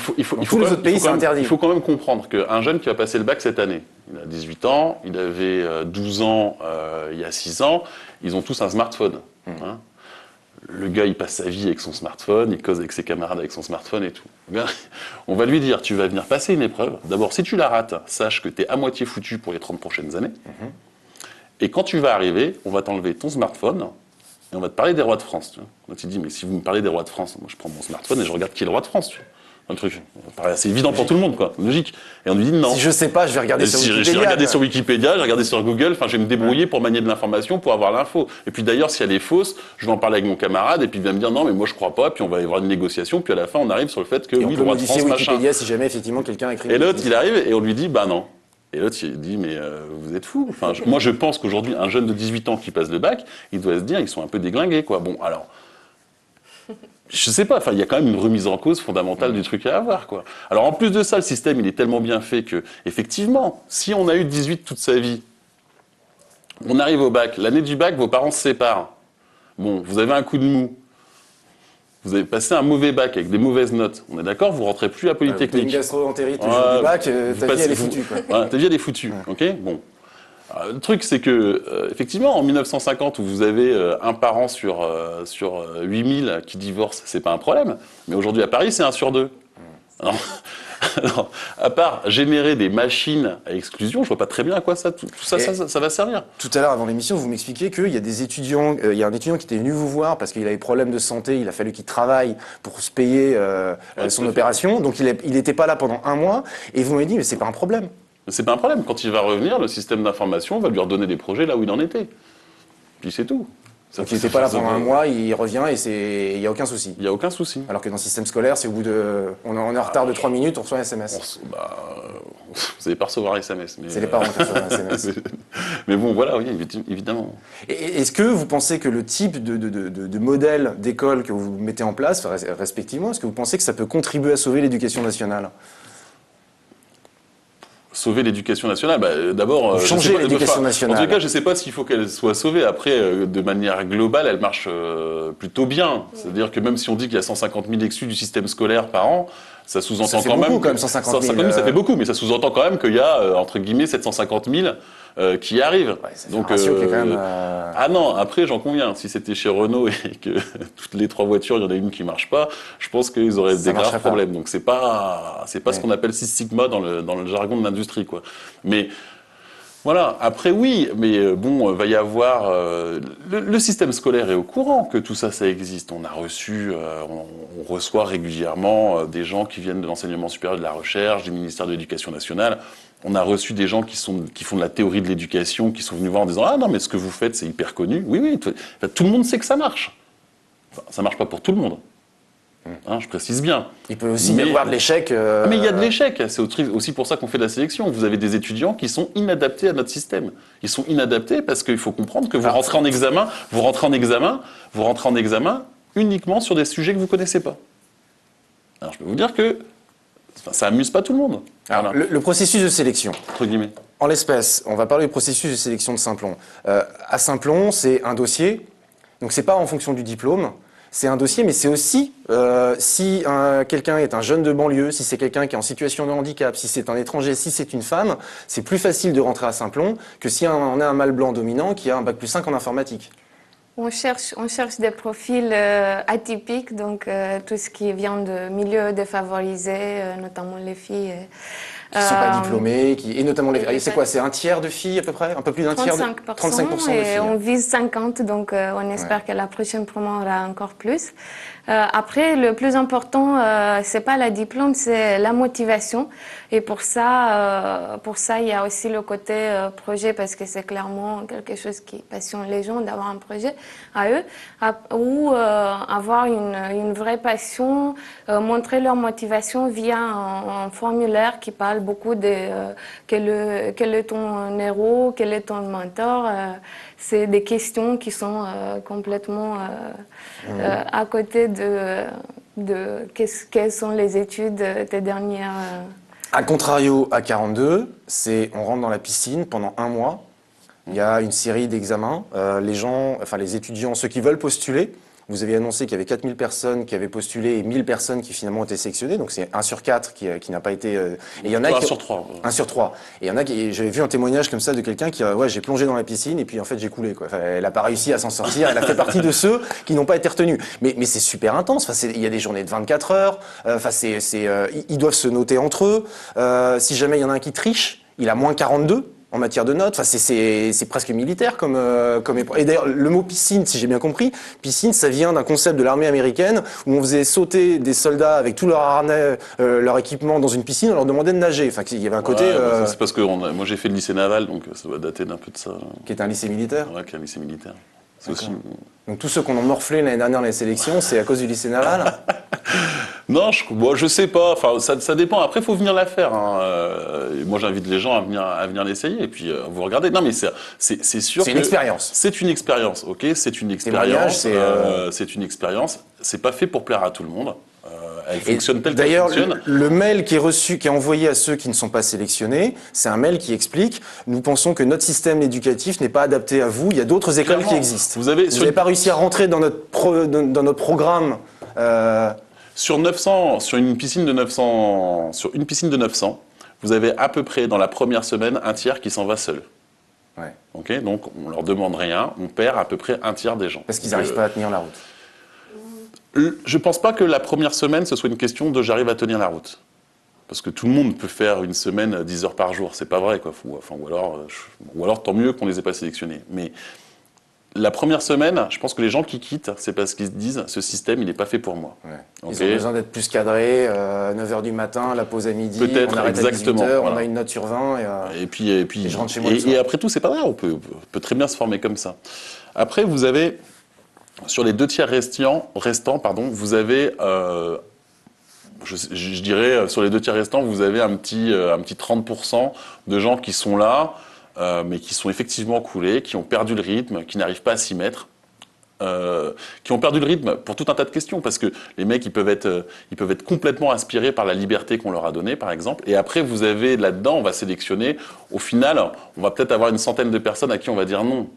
Tous les autres pays, c'est interdit. Il faut quand même comprendre qu'un jeune qui va passer le bac cette année, il a 18 ans, il avait 12 ans il y a 6 ans, ils ont tous un smartphone. Le gars, il passe sa vie avec son smartphone, il cause avec ses camarades avec son smartphone et tout. Le gars, on va lui dire, tu vas venir passer une épreuve. D'abord, si tu la rates, sache que tu es à moitié foutu pour les 30 prochaines années. Et quand tu vas arriver, on va t'enlever ton smartphone et on va te parler des rois de France. Tu vois. Donc tu dis, mais si vous me parlez des rois de France, moi je prends mon smartphone et je regarde qui est le roi de France. Tu vois. Un truc, ça paraît assez évident pour tout le monde, quoi. Logique. Et on lui dit non. Si je sais pas, je vais regarder sur Wikipédia. Je vais regarder sur Wikipédia, je vais regarder sur Google, enfin je vais me débrouiller pour manier de l'information, pour avoir l'info. Et puis d'ailleurs, si elle est fausse, je vais en parler avec mon camarade et puis il va me dire non, mais moi je crois pas, puis on va y avoir une négociation, puis à la fin on arrive sur le fait que et oui, on le roi peut de France, modifier Wikipédia machin. si jamais effectivement quelqu'un écrit. Et l'autre, il arrive et on lui dit bah non. Et l'autre, il dit mais vous êtes fous. Enfin, moi je pense qu'aujourd'hui, un jeune de 18 ans qui passe le bac, il doit se dire ils sont un peu déglingués, quoi. Bon, alors. Je sais pas, enfin, il y a quand même une remise en cause fondamentale du truc à avoir, quoi. Alors, en plus de ça, le système, il est tellement bien fait que, effectivement, si on a eu 18 toute sa vie, on arrive au bac, l'année du bac, vos parents se séparent. Bon, vous avez un coup de mou. Vous avez passé un mauvais bac avec des mauvaises notes. On est d'accord, vous rentrez plus à Polytechnique. Une gastro-entérite le jour du bac, ta vie elle est foutue, quoi. Voilà, ta vie elle est foutue, ok. Bon. Le truc, c'est que, effectivement, en 1950, où vous avez un parent sur 8000 qui divorce, c'est pas un problème. Mais aujourd'hui, à Paris, c'est 1 sur 2. Alors, à part générer des machines à exclusion, je vois pas très bien à quoi tout ça, ça va servir. Tout à l'heure, avant l'émission, vous m'expliquiez qu'il y a des étudiants, il y a un étudiant qui était venu vous voir parce qu'il avait des problèmes de santé, il a fallu qu'il travaille pour se payer son opération, donc il n'était pas là pendant 1 mois, et vous m'avez dit, mais c'est pas un problème. C'est pas un problème. Quand il va revenir, le système d'information va lui redonner des projets là où il en était. Puis c'est tout. Donc il n'était pas là pendant 1 mois, il revient et il n'y a aucun souci. Il n'y a aucun souci. Alors que dans le système scolaire, c'est au bout de. On est en retard de 3 minutes, on reçoit un SMS. Vous n'allez pas recevoir un SMS. C'est les parents qui reçoivent un SMS. Mais bon, voilà, oui, évidemment. Et est-ce que vous pensez que le type de modèle d'école que vous mettez en place, respectivement, est-ce que vous pensez que ça peut contribuer à sauver l'éducation nationale ? Sauver l'éducation nationale, d'abord... changer l'éducation nationale. En tout cas, je ne sais pas s'il faut qu'elle soit sauvée. Après, de manière globale, elle marche plutôt bien. C'est-à-dire que même si on dit qu'il y a 150 000 exclus du système scolaire par an, ça sous-entend quand même... quand même 150 000. Ça fait beaucoup, mais ça sous-entend quand même qu'il y a, entre guillemets, 750 000 qui arrivent. Ouais, donc, un ratio qui est quand même... Ah non, après, j'en conviens. Si c'était chez Renault et que toutes les 3 voitures, il y en a une qui ne marche pas, je pense qu'ils auraient des graves problèmes. Donc, c'est pas ce qu'on appelle Six Sigma dans le jargon de l'industrie, quoi. Mais... Voilà, après oui, mais bon, va y avoir... le système scolaire est au courant que tout ça, ça existe. On a reçu, on reçoit régulièrement des gens qui viennent de l'enseignement supérieur de la recherche, du ministère de l'Éducation nationale. On a reçu des gens qui font de la théorie de l'éducation, qui sont venus voir en disant « Ah non, mais ce que vous faites, c'est hyper connu. » Oui, tout le monde sait que ça marche. Enfin, ça marche pas pour tout le monde. Hein, je précise bien. Il peut aussi y avoir de l'échec. Mais il y a de l'échec. C'est aussi pour ça qu'on fait de la sélection. Vous avez des étudiants qui sont inadaptés à notre système. Ils sont inadaptés parce qu'il faut comprendre que vous rentrez en examen uniquement sur des sujets que vous ne connaissez pas. Alors je peux vous dire que ça amuse pas tout le monde. Alors, voilà. le processus de sélection. Entre guillemets. En l'espèce, on va parler du processus de sélection de Simplon. À Simplon, c'est un dossier. Donc c'est pas en fonction du diplôme. C'est un dossier, mais c'est aussi si quelqu'un est un jeune de banlieue, si c'est quelqu'un qui est en situation de handicap, si c'est un étranger, si c'est une femme, c'est plus facile de rentrer à Simplon que si on a un mâle blanc dominant qui a un bac+5 en informatique. On cherche des profils atypiques, donc tout ce qui vient de milieux défavorisés, notamment les filles. Qui ne sont pas diplômées, et notamment les filles. C'est quoi? C'est un tiers de filles à peu près? Un peu plus d'un tiers? 35% de filles. Et on vise 50, donc on espère que la prochaine promo aura encore plus. Après, le plus important, c'est pas le diplôme, c'est la motivation. Et pour ça, il y a aussi le côté projet, parce que c'est clairement quelque chose qui passionne les gens d'avoir un projet à eux, ou avoir une vraie passion, montrer leur motivation via un formulaire qui parle beaucoup de quel est ton héros, quel est ton mentor. C'est des questions qui sont complètement à côté de quelles sont les études des dernières... A contrario, à 42, on rentre dans la piscine pendant 1 mois. Il y a une série d'examens. Les étudiants, ceux qui veulent postuler, vous avez annoncé qu'il y avait 4000 personnes qui avaient postulé et 1000 personnes qui finalement ont été sélectionnées. Donc c'est 1 sur 4 qui n'a pas été... et il y en a 1 sur 3. 1 sur 3. Et il y en a qui... J'avais vu un témoignage comme ça de quelqu'un qui ouais, j'ai plongé dans la piscine et puis en fait j'ai coulé, quoi. Enfin, elle n'a pas réussi à s'en sortir. Elle a fait partie de ceux qui n'ont pas été retenus. Mais c'est super intense. Enfin, il y a des journées de 24 heures. Enfin, ils doivent se noter entre eux. Si jamais il y en a un qui triche, il a moins 42. En matière de notes, enfin, c'est presque militaire comme épreuve. Et d'ailleurs, le mot piscine, si j'ai bien compris, piscine, ça vient d'un concept de l'armée américaine où on faisait sauter des soldats avec tout leur harnais, leur équipement dans une piscine, on leur demandait de nager. Enfin, il y avait un côté... Ouais, c'est parce que moi j'ai fait le lycée naval, donc ça doit dater d'un peu de ça. Qui est un lycée militaire. Ouais, qui est un lycée militaire. C'est aussi... Donc tous ceux qu'on a morflé l'année dernière dans les sélections, c'est à cause du lycée naval. Non, je sais pas. Enfin, ça dépend. Après, il faut venir la faire. Hein. Moi, j'invite les gens à venir l'essayer et puis vous regardez. Non, mais c'est sûr. C'est une expérience. C'est une expérience, ok. C'est une expérience. C'est une expérience. C'est pas fait pour plaire à tout le monde. Elle fonctionne telle qu'elle fonctionne. D'ailleurs, le mail qui est reçu, qui est envoyé à ceux qui ne sont pas sélectionnés, c'est un mail qui explique « Nous pensons que notre système éducatif n'est pas adapté à vous. Il y a d'autres écoles qui existent. Vous n'avez pas réussi à rentrer dans notre programme. Sur une piscine de 900, vous avez à peu près dans la première semaine un tiers qui s'en va seul. Ouais. Okay, donc on leur demande rien, on perd à peu près un tiers des gens. Parce qu'ils n'arrivent pas à tenir la route. Je pense pas que la première semaine, ce soit une question de j'arrive à tenir la route. Parce que tout le monde peut faire une semaine 10 heures par jour, c'est pas vrai, quoi. Ou alors tant mieux qu'on les ait pas sélectionnés. Mais la première semaine, je pense que les gens qui quittent, c'est parce qu'ils se disent ce système, il n'est pas pas fait pour moi. Ouais. Ils ont besoin d'être plus cadrés, 9h du matin, la pause à midi, peut-être, on arrête exactement, à 18h, voilà. on a une note sur 20 et puis je rentre chez moi le soir. Et après tout, c'est pas grave, on peut très bien se former comme ça. Après, vous avez sur les 2 tiers restants, vous avez je dirais, sur les 2 tiers restants, vous avez un petit 30% de gens qui sont là, mais qui sont effectivement coulés, qui ont perdu le rythme, qui n'arrivent pas à s'y mettre. Qui ont perdu le rythme pour tout un tas de questions, parce que les mecs, ils peuvent être complètement inspirés par la liberté qu'on leur a donnée, par exemple. Et après, vous avez là-dedans, on va sélectionner. Au final, on va peut-être avoir une centaine de personnes à qui on va dire non.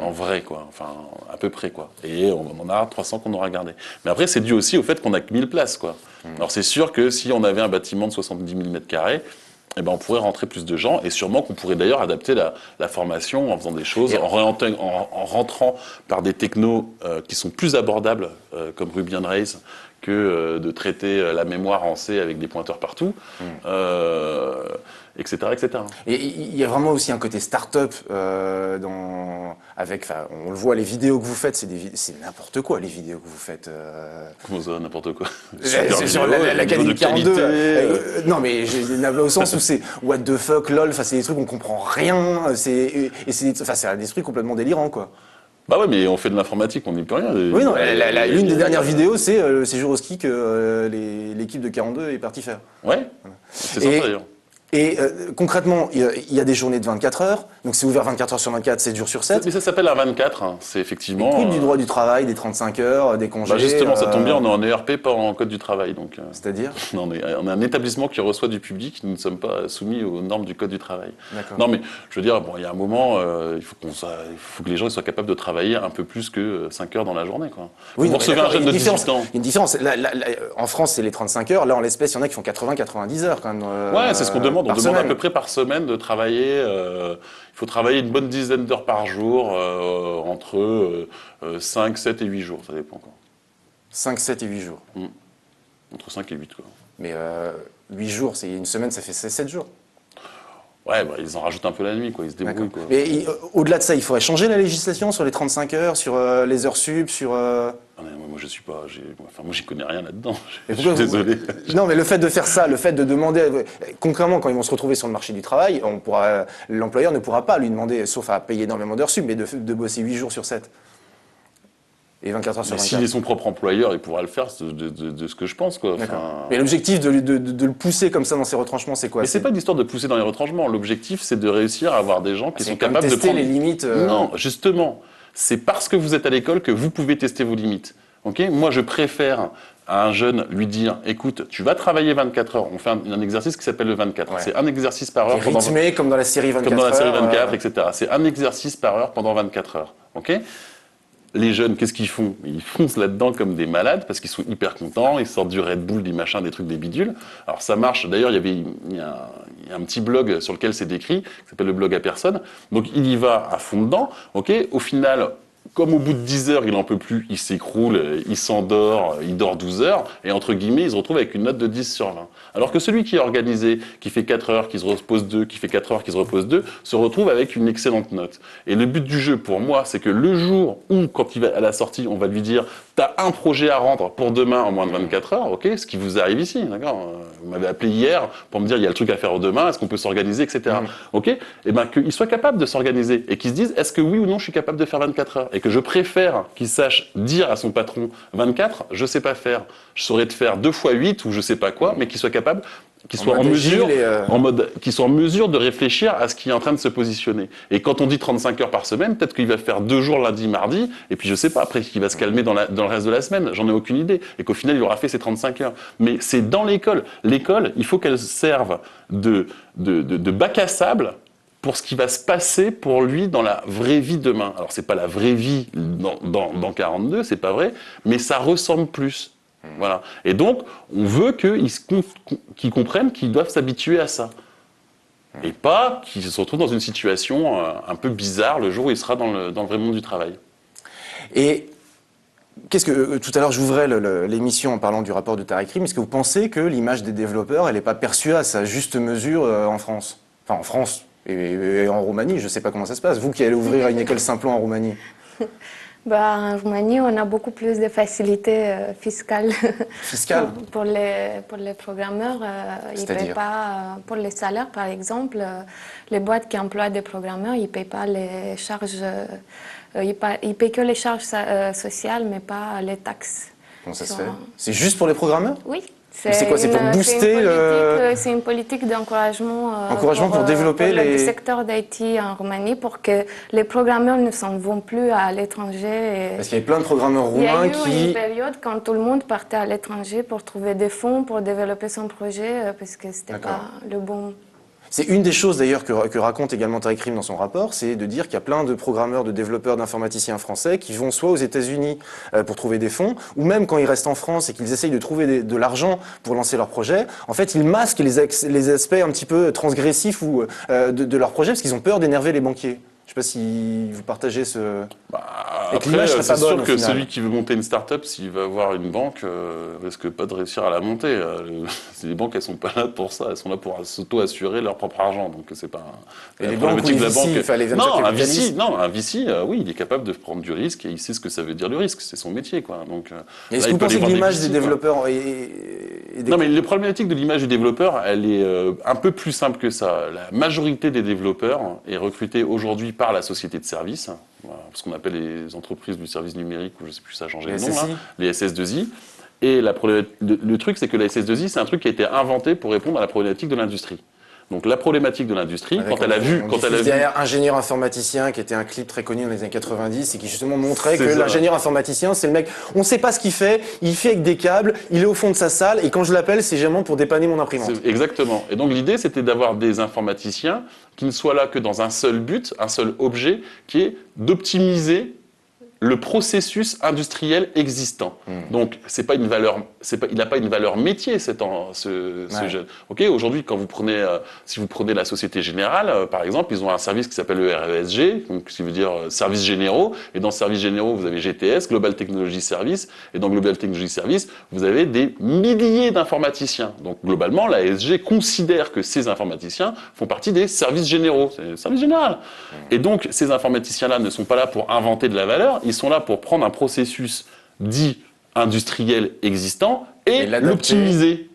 En vrai, quoi. Enfin, à peu près, quoi. Et on en a 300 qu'on aura gardé. Mais après, c'est dû aussi au fait qu'on a que 1000 places, quoi. Alors, c'est sûr que si on avait un bâtiment de 70 000 m², eh ben, on pourrait rentrer plus de gens. Et sûrement qu'on pourrait d'ailleurs adapter la formation en faisant des choses, en rentrant par des technos qui sont plus abordables, comme Ruby on Rails, que de traiter la mémoire en C avec des pointeurs partout. Etc., etc. Et il y a vraiment aussi un côté start-up on le voit, les vidéos que vous faites, c'est n'importe quoi, les vidéos que vous faites. Comment ça, n'importe quoi? Sur l'Académie 42. Non, mais au sens où c'est what the fuck, lol, c'est des trucs on comprend rien, c'est des trucs complètement délirants, quoi. Bah ouais, mais on fait de l'informatique, on n'y peut rien. Oui, non, l'une des dernières vidéos, c'est le séjour au ski que l'équipe de 42 est partie faire. Ouais, c'est sympa d'ailleurs. Et concrètement, il y a des journées de 24 heures, donc c'est ouvert 24 heures sur 24, 7 jours sur 7. Mais ça s'appelle un 24, hein. C'est effectivement... Du droit du travail, des 35 heures, des congés... Bah justement, ça tombe bien, on est en ERP, pas en code du travail. Donc, c'est-à-dire on est un établissement qui reçoit du public, nous ne sommes pas soumis aux normes du code du travail. D'accord. Non mais, je veux dire, bon, il y a un moment, il faut que les gens soient capables de travailler un peu plus que 5 heures dans la journée, quoi. Oui, vous recevez un jeune de 18 ans. Il y a une différence. En France, c'est les 35 heures. Là, en l'espèce, il y en a qui font 80-90 heures, quand même. Ouais, c'est ce qu'on demande. On demande semaine. à peu près par semaine de travailler. Il faut travailler une bonne dizaine d'heures par jour, entre 5, 7 et 8 jours, ça dépend, quoi. 5, 7 et 8 jours. Entre 5 et 8, quoi. Mais 8 jours, c'est une semaine, ça fait 7 jours. Ouais, bah, ils en rajoutent un peu la nuit, quoi. Ils se débrouillent, quoi. Mais au-delà de ça, il faudrait changer la législation sur les 35 heures, sur les heures sup, sur... Moi, je suis pas... moi, j'y connais rien là-dedans. Je suis désolé. Non, mais le fait de faire ça, le fait de demander... Concrètement, quand ils vont se retrouver sur le marché du travail, l'employeur ne pourra pas lui demander, sauf à payer énormément d'heures sup, mais de bosser 8 jours sur 7. Et 24 heures sur 24. S'il est son propre employeur, il pourra le faire de ce que je pense, quoi. Enfin... Mais l'objectif de le pousser comme ça dans ses retranchements, c'est quoi? Mais c'est pas l'histoire de pousser dans les retranchements. L'objectif, c'est de réussir à avoir des gens qui sont capables de tester les limites. Non, justement. C'est parce que vous êtes à l'école que vous pouvez tester vos limites. Okay, moi, je préfère à un jeune lui dire, écoute, tu vas travailler 24 heures. On fait un exercice qui s'appelle le 24. Ouais. C'est un exercice par heure. Rythmé comme dans la série 24 heures. Comme dans la série 24, etc. C'est un exercice par heure pendant 24 heures. Okay, les jeunes, qu'est-ce qu'ils font? Ils foncent là-dedans comme des malades parce qu'ils sont hyper contents, ils sortent du Red Bull, des machins, des trucs, des bidules. Alors ça marche. D'ailleurs, il y a un petit blog sur lequel c'est décrit, qui s'appelle le blog à personne. Donc il y va à fond dedans. Ok. Au final, comme au bout de 10 heures, il en peut plus, il s'écroule, il s'endort, il dort 12 heures, et entre guillemets, il se retrouve avec une note de 10 sur 20. Alors que celui qui est organisé, qui fait 4 heures, qui se repose 2, qui fait 4 heures, qui se repose 2, se retrouve avec une excellente note. Et le but du jeu, pour moi, c'est que le jour où, quand il va à la sortie, on va lui dire « T'as un projet à rendre pour demain en moins de 24 heures, ok, ce qui vous arrive ici, d'accord. Vous m'avez appelé hier pour me dire « Il y a le truc à faire demain, est-ce qu'on peut s'organiser, etc. » Ok. Et ben qu'il soit capable de s'organiser et qu'il se dise « Est-ce que oui ou non je suis capable de faire 24 heures ?» Et que je préfère qu'il sache dire à son patron 24, je sais pas faire, je saurais te faire 2 fois 8 ou je sais pas quoi, mais qu'il soit capable, qu'il soit en mesure, qu'il soit en mesure de réfléchir à ce qui est en train de se positionner. Et quand on dit 35 heures par semaine, peut-être qu'il va faire 2 jours lundi, mardi, et puis je sais pas, après qu'il va se calmer dans le reste de la semaine, j'en ai aucune idée. Et qu'au final, il aura fait ses 35 heures. Mais c'est dans l'école. L'école, il faut qu'elle serve de bac à sable pour ce qui va se passer pour lui dans la vraie vie demain. Alors, c'est pas la vraie vie dans 42, c'est pas vrai, mais ça ressemble plus. Voilà. Et donc, on veut qu'ils comprennent qu'ils doivent s'habituer à ça. Et pas qu'ils se retrouvent dans une situation un peu bizarre le jour où il sera dans le vrai monde du travail. Et qu'est-ce que tout à l'heure j'ouvrais l'émission en parlant du rapport de Tariq Krim. Est-ce que vous pensez que l'image des développeurs, elle n'est pas perçue à sa juste mesure en France? Enfin, en France et en Roumanie, je ne sais pas comment ça se passe. Vous qui allez ouvrir une école Simplon en Roumanie. En Roumanie, on a beaucoup plus de facilités fiscales. Fiscales pour les programmeurs, ils ne payent pas, pour les salaires par exemple, les boîtes qui emploient des programmeurs, ils ne payent pas les charges, ils payent que les charges sociales, mais pas les taxes. Comment ça se fait? C'est juste pour les programmeurs? Oui. C'est quoi? C'est pour booster C'est une politique d'encouragement pour développer le secteur d'IT en Roumanie pour que les programmeurs ne s'en vont plus à l'étranger. Parce qu'il y avait plein de programmeurs roumains qui... Il y a eu une période quand tout le monde partait à l'étranger pour trouver des fonds pour développer son projet parce que c'était pas le bon... C'est une des choses d'ailleurs que raconte également Tariq Krim dans son rapport, c'est de dire qu'il y a plein de programmeurs, de développeurs, d'informaticiens français qui vont soit aux États-Unis pour trouver des fonds, ou même quand ils restent en France et qu'ils essayent de trouver de l'argent pour lancer leur projet, en fait ils masquent les aspects un petit peu transgressifs ou de leur projet parce qu'ils ont peur d'énerver les banquiers. Je ne sais pas si vous partagez ce... Après, c'est sûr que celui qui veut monter une start-up, s'il va avoir une banque, risque pas de réussir à la monter. Les banques, elles sont pas là pour ça. Elles sont là pour s'auto-assurer leur propre argent. Donc c'est pas la problématique de la banque. Un VC, oui, il est capable de prendre du risque et il sait ce que ça veut dire le risque. C'est son métier, quoi. Donc, est-ce que vous pensez que l'image des développeurs Non, mais la problématique de l'image du développeur, elle est un peu plus simple que ça. La majorité des développeurs est recrutée aujourd'hui par la société de services, ce qu'on appelle les entreprises du service numérique, ou je ne sais plus, ça a changé le nom, là, les SS2I. Et le truc, c'est que la SS2I, c'est un truc qui a été inventé pour répondre à la problématique de l'industrie. Donc la problématique de l'industrie, quand elle a vu... Derrière Ingénieur informaticien, qui était un clip très connu dans les années 90, et qui justement montrait que l'ingénieur informaticien, c'est le mec, on ne sait pas ce qu'il fait avec des câbles, il est au fond de sa salle, et quand je l'appelle, c'est généralement pour dépanner mon imprimante. Exactement. Et donc l'idée, c'était d'avoir des informaticiens qui ne soient là que dans un seul but, un seul objet, qui est d'optimiser le processus industriel existant. Donc, c'est pas une valeur, il n'a pas une valeur métier, ce jeune. Okay, aujourd'hui, quand vous prenez, si vous prenez la Société Générale, par exemple, ils ont un service qui s'appelle le RESG, donc, ce qui veut dire services généraux. Et dans services généraux, vous avez GTS, Global Technology Service. Et dans Global Technology Service, vous avez des milliers d'informaticiens. Donc, globalement, la SG considère que ces informaticiens font partie des services généraux. C'est le service général. Et donc, ces informaticiens-là ne sont pas là pour inventer de la valeur. Ils sont là pour prendre un processus dit industriel existant et l'optimiser.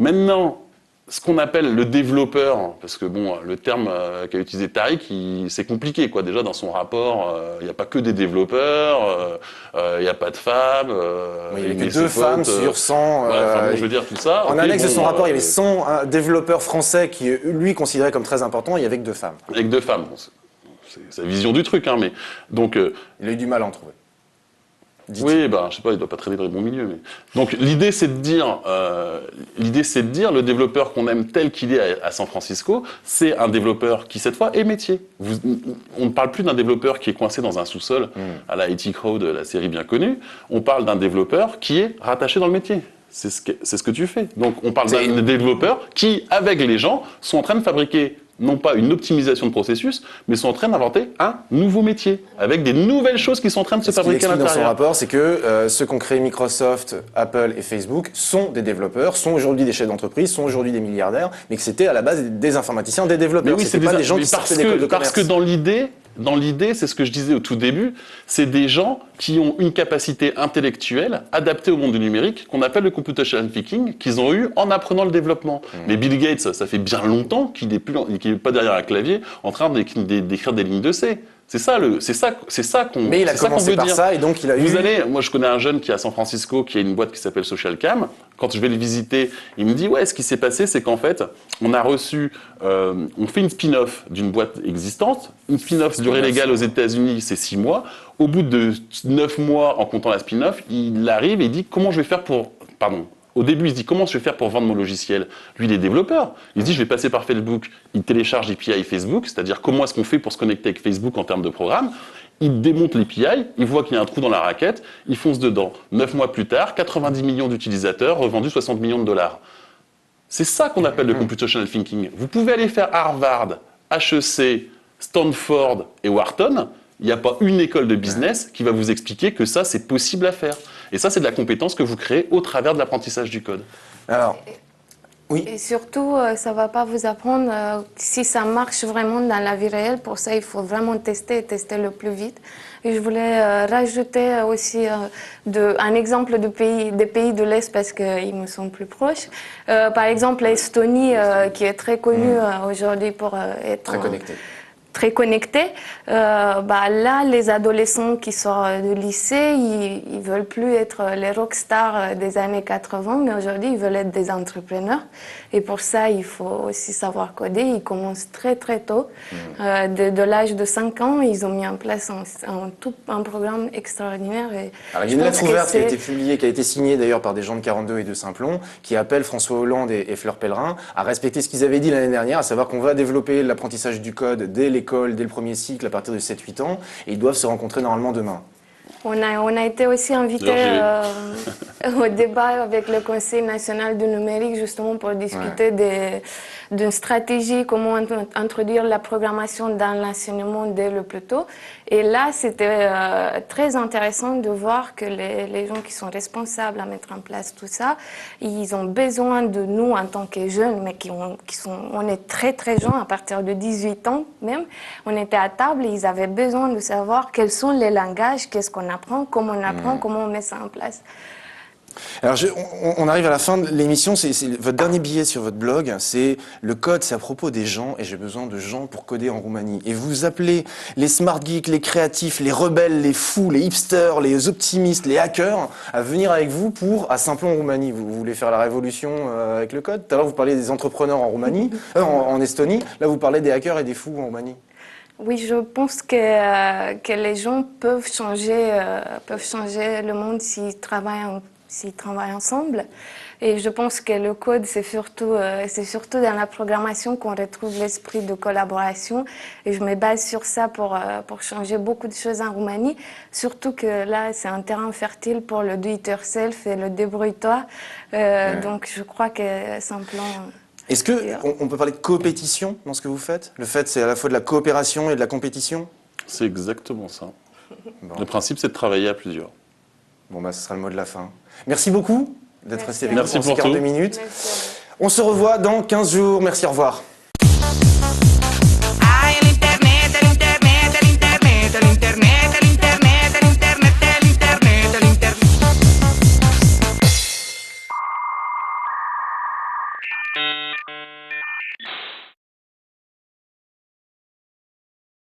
Maintenant, ce qu'on appelle le développeur, parce que bon, le terme qu'a utilisé Tariq, c'est compliqué, quoi. Déjà, dans son rapport, il n'y a pas que des développeurs, il n'y a pas de femmes. Il n'y a que 2 femmes sur 100. Je veux dire tout ça. En annexe de son rapport, il y avait 100 développeurs français qui, lui, considéraient comme très importants, et avec 2 femmes. Avec 2 femmes. C'est sa vision du truc, hein, mais donc... il a eu du mal à en trouver. Oui, bah, je sais pas, il doit pas traîner dans le bon milieu. Mais... Donc l'idée c'est de dire, le développeur qu'on aime tel qu'il est à San Francisco, c'est un développeur qui cette fois est métier. On ne parle plus d'un développeur qui est coincé dans un sous-sol à la IT Crowd, la série bien connue. On parle d'un développeur qui est rattaché dans le métier. C'est ce que tu fais. Donc on parle d'un développeur qui, avec les gens, sont en train de fabriquer non pas une optimisation de processus, mais sont en train d'inventer un nouveau métier, avec des nouvelles choses qui sont en train de se fabriquer à l'intérieur. Ce qu'il explique dans son rapport, c'est que ceux qu'ont créé Microsoft, Apple et Facebook sont des développeurs, sont aujourd'hui des chefs d'entreprise, sont aujourd'hui des milliardaires, mais que c'était à la base des informaticiens, des développeurs. Mais oui, c'était pas des gens qui sortaient d'école de commerce. Parce que dans l'idée, c'est ce que je disais au tout début, c'est des gens qui ont une capacité intellectuelle adaptée au monde du numérique, qu'on appelle le computational thinking, qu'ils ont eu en apprenant le développement. Mais Bill Gates, ça fait bien longtemps qu'il n'est pas derrière un clavier en train d'écrire des lignes de C. C'est ça qu'on. Mais il a commencé par ça et donc il a Moi, je connais un jeune qui est à San Francisco, qui a une boîte qui s'appelle SocialCam. Quand je vais le visiter, il me dit ouais, ce qui s'est passé, c'est qu'en fait, on a reçu, on fait une spin-off d'une boîte existante. Une spin-off durée légale aux États-Unis, c'est 6 mois. Au bout de 9 mois, en comptant la spin-off, il arrive et il dit comment je vais faire pour, Au début, il se dit comment je vais faire pour vendre mon logiciel. Lui, il est développeur. Il se dit je vais passer par Facebook. Il télécharge l'API Facebook, c'est-à-dire comment est-ce qu'on fait pour se connecter avec Facebook en termes de programme. Il démonte l'API, il voit qu'il y a un trou dans la raquette, il fonce dedans. 9 mois plus tard, 90 millions d'utilisateurs, revendus 60 millions de dollars. C'est ça qu'on appelle le computational thinking. Vous pouvez aller faire Harvard, HEC, Stanford et Wharton. Il n'y a pas une école de business qui va vous expliquer que ça, c'est possible à faire. Et ça, c'est de la compétence que vous créez au travers de l'apprentissage du code. Alors, oui. Et surtout, ça ne va pas vous apprendre si ça marche vraiment dans la vie réelle. Pour ça, il faut vraiment tester le plus vite. Et je voulais rajouter aussi un exemple des pays de l'Est parce qu'ils me sont plus proches. Par exemple, l'Estonie, qui est très connue aujourd'hui pour être très connectés. Là, les adolescents qui sortent du lycée, ils veulent plus être les rockstars des années 80, mais aujourd'hui, ils veulent être des entrepreneurs. Et pour ça, il faut aussi savoir coder. Ils commencent très, très tôt. De l'âge de 5 ans, ils ont mis en place un programme extraordinaire. Alors, il y a une lettre ouverte qui a été publiée, qui a été signée d'ailleurs par des gens de 42 et de Saint-Plon, qui appelle François Hollande et Fleur Pellerin à respecter ce qu'ils avaient dit l'année dernière, à savoir qu'on va développer l'apprentissage du code dès l'école, dès le premier cycle, à partir de 7-8 ans, et ils doivent se rencontrer normalement demain. On a été aussi invités au débat avec le Conseil national du numérique, justement pour discuter d'une stratégie, comment introduire la programmation dans l'enseignement dès le plus tôt. Et là, c'était très intéressant de voir que les gens qui sont responsables à mettre en place tout ça, ils ont besoin de nous en tant que jeunes, mais on est très très jeunes, à partir de 18 ans même. On était à table et ils avaient besoin de savoir quels sont les langages, qu'est-ce qu'on apprend, comment on met ça en place. Alors, on arrive à la fin de l'émission. C'est votre dernier billet sur votre blog. C'est le code, c'est à propos des gens, et j'ai besoin de gens pour coder en Roumanie. Et vous appelez les smart geeks, les créatifs, les rebelles, les fous, les hipsters, les optimistes, les hackers à venir avec vous à Saint-Plon en Roumanie. Vous voulez faire la révolution avec le code. Tout à l'heure, vous parliez des entrepreneurs en Roumanie, en Estonie. Là, vous parlez des hackers et des fous en Roumanie. Oui, je pense que les gens peuvent changer le monde s'ils travaillent ensemble. Et je pense que le code, c'est surtout dans la programmation qu'on retrouve l'esprit de collaboration. Et je me base sur ça pour changer beaucoup de choses en Roumanie. Surtout que là, c'est un terrain fertile pour le do-it-yourself et le débrouille-toi. Donc, je crois que Saint-Plon... Est-ce qu'on peut parler de compétition dans ce que vous faites? Le fait, c'est à la fois de la coopération et de la compétition? C'est exactement ça. Bon. Le principe, c'est de travailler à plusieurs. Bon, ce sera le mot de la fin. Merci beaucoup d'être resté avec nous pour 42 minutes. Merci. On se revoit dans 15 jours. Merci, au revoir.